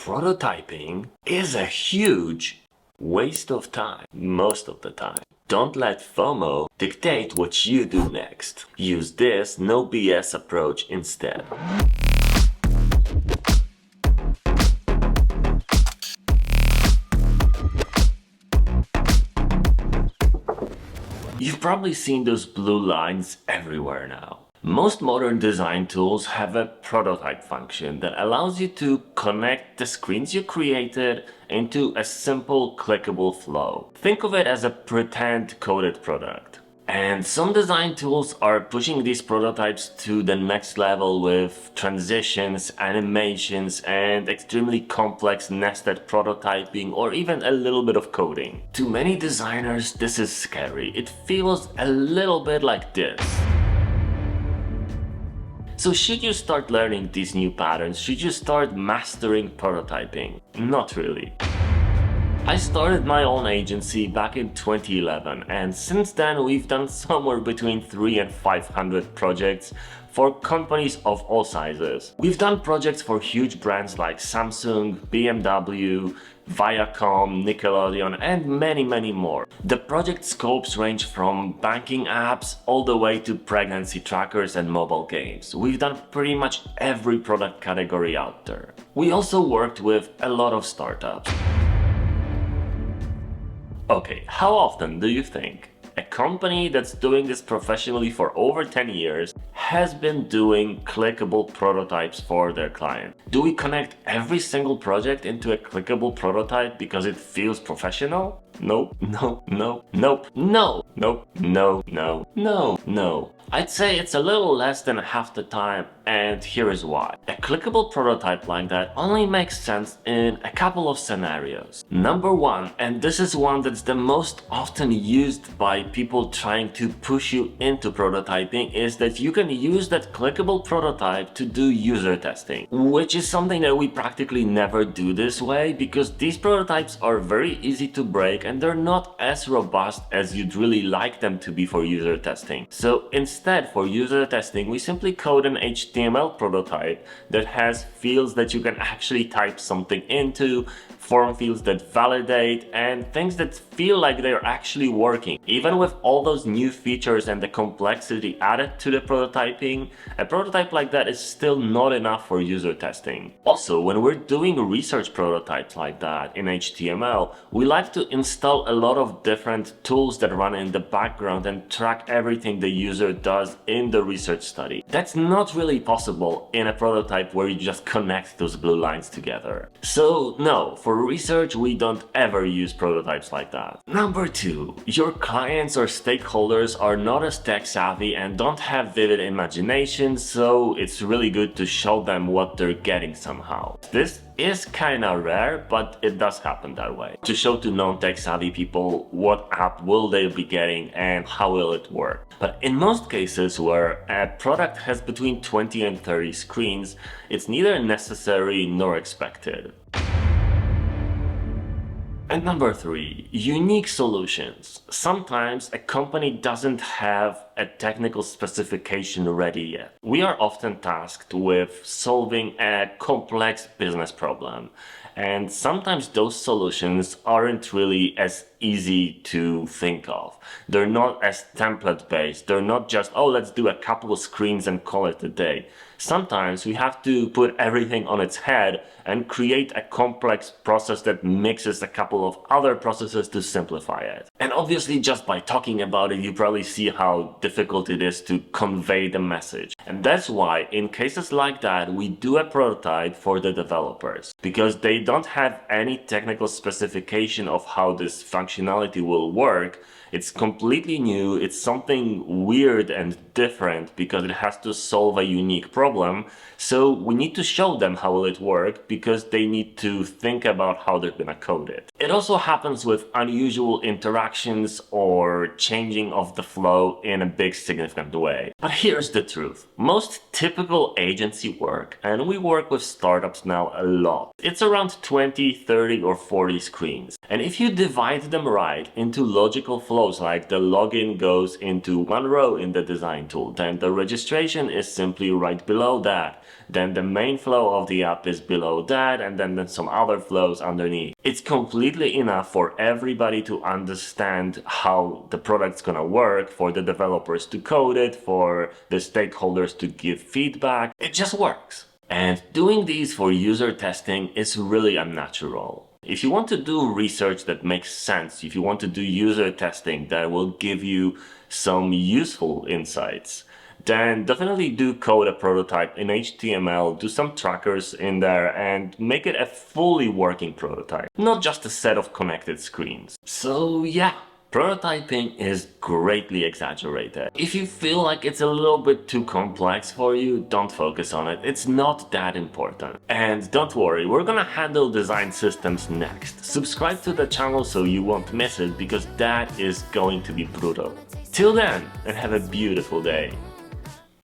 prototyping is a huge waste of time most of the time. Don't let FOMO dictate what you do next. Use this no BS approach instead. You've probably seen those blue lines everywhere now. Most modern design tools have a prototype function that allows you to connect the screens you created into a simple clickable flow. Think of it as a pretend coded product. And some design tools are pushing these prototypes to the next level with transitions, animations, and extremely complex nested prototyping or even a little bit of coding. To many designers, this is scary. It feels a little bit like this. So should you start learning these new patterns? Should you start mastering prototyping? Not really. I started my own agency back in 2011, and since then we've done somewhere between 300 and 500 projects for companies of all sizes. We've done projects for huge brands like Samsung, BMW, Viacom, Nickelodeon, and many more. The project scopes range from banking apps all the way to pregnancy trackers and mobile games. We've done pretty much every product category out there. We also worked with a lot of startups. Okay, how often do you think a company that's doing this professionally for over 10 years has been doing clickable prototypes for their client? Do we connect every single project into a clickable prototype because it feels professional? Nope, no, no, nope, no, nope, no, no, no, no. I'd say it's a little less than half the time, and here is why. A clickable prototype like that only makes sense in a couple of scenarios. Number one, and this is one that's the most often used by people trying to push you into prototyping, is that you can use that clickable prototype to do user testing, which is something that we practically never do this way because these prototypes are very easy to break and they're not as robust as you'd really like them to be for user testing. So instead, for user testing, we simply code an HTML prototype that has fields that you can actually type something into, form fields that validate, and things that feel like they're actually working. Even with all those new features and the complexity added to the prototyping, a prototype like that is still not enough for user testing. Also, when we're doing research prototypes like that in HTML, we like to install a lot of different tools that run in the background and track everything the user does in the research study. That's not really possible in a prototype where you just connect those blue lines together. So no, for research we don't ever use prototypes like that. Number two, your clients or stakeholders are not as tech savvy and don't have vivid imagination, so it's really good to show them what they're getting somehow. This is kinda rare, but it does happen that way. To show to non-tech savvy people what app will they be getting and how will it work. But in most cases where a product has between 20 and 30 screens, it's neither necessary nor expected. And number three, unique solutions. Sometimes a company doesn't have a technical specification ready yet. We are often tasked with solving a complex business problem. And sometimes those solutions aren't really as easy to think of. They're not as template based. They're not just, oh, let's do a couple of screens and call it a day. Sometimes we have to put everything on its head and create a complex process that mixes a couple of other processes to simplify it. And obviously just by talking about it, you probably see how difficult it is to convey the message. And that's why in cases like that, we do a prototype for the developers because they don't have any technical specification of how this functionality will work. It's completely new, it's something weird and different because it has to solve a unique problem. So we need to show them how will it work because they need to think about how they're gonna code it. It also happens with unusual interactions or changing of the flow in a big significant way. But here's the truth. Most typical agency work, and we work with startups now a lot, it's around 20, 30 or 40 screens. And if you divide them right into logical flows, like the login goes into one row in the design tool, then the registration is simply right below that, then the main flow of the app is below that, and then some other flows underneath. It's completely enough for everybody to understand how the product's gonna work, for the developers to code it, for the stakeholders to give feedback. It just works. And doing these for user testing is really unnatural. If you want to do research that makes sense, if you want to do user testing that will give you some useful insights, then definitely do code a prototype in HTML, do some trackers in there, and make it a fully working prototype, not just a set of connected screens. So yeah, prototyping is greatly exaggerated. If you feel like it's a little bit too complex for you, don't focus on it. It's not that important. And don't worry, we're gonna handle design systems next. Subscribe to the channel so you won't miss it, because that is going to be brutal. Till then, and have a beautiful day.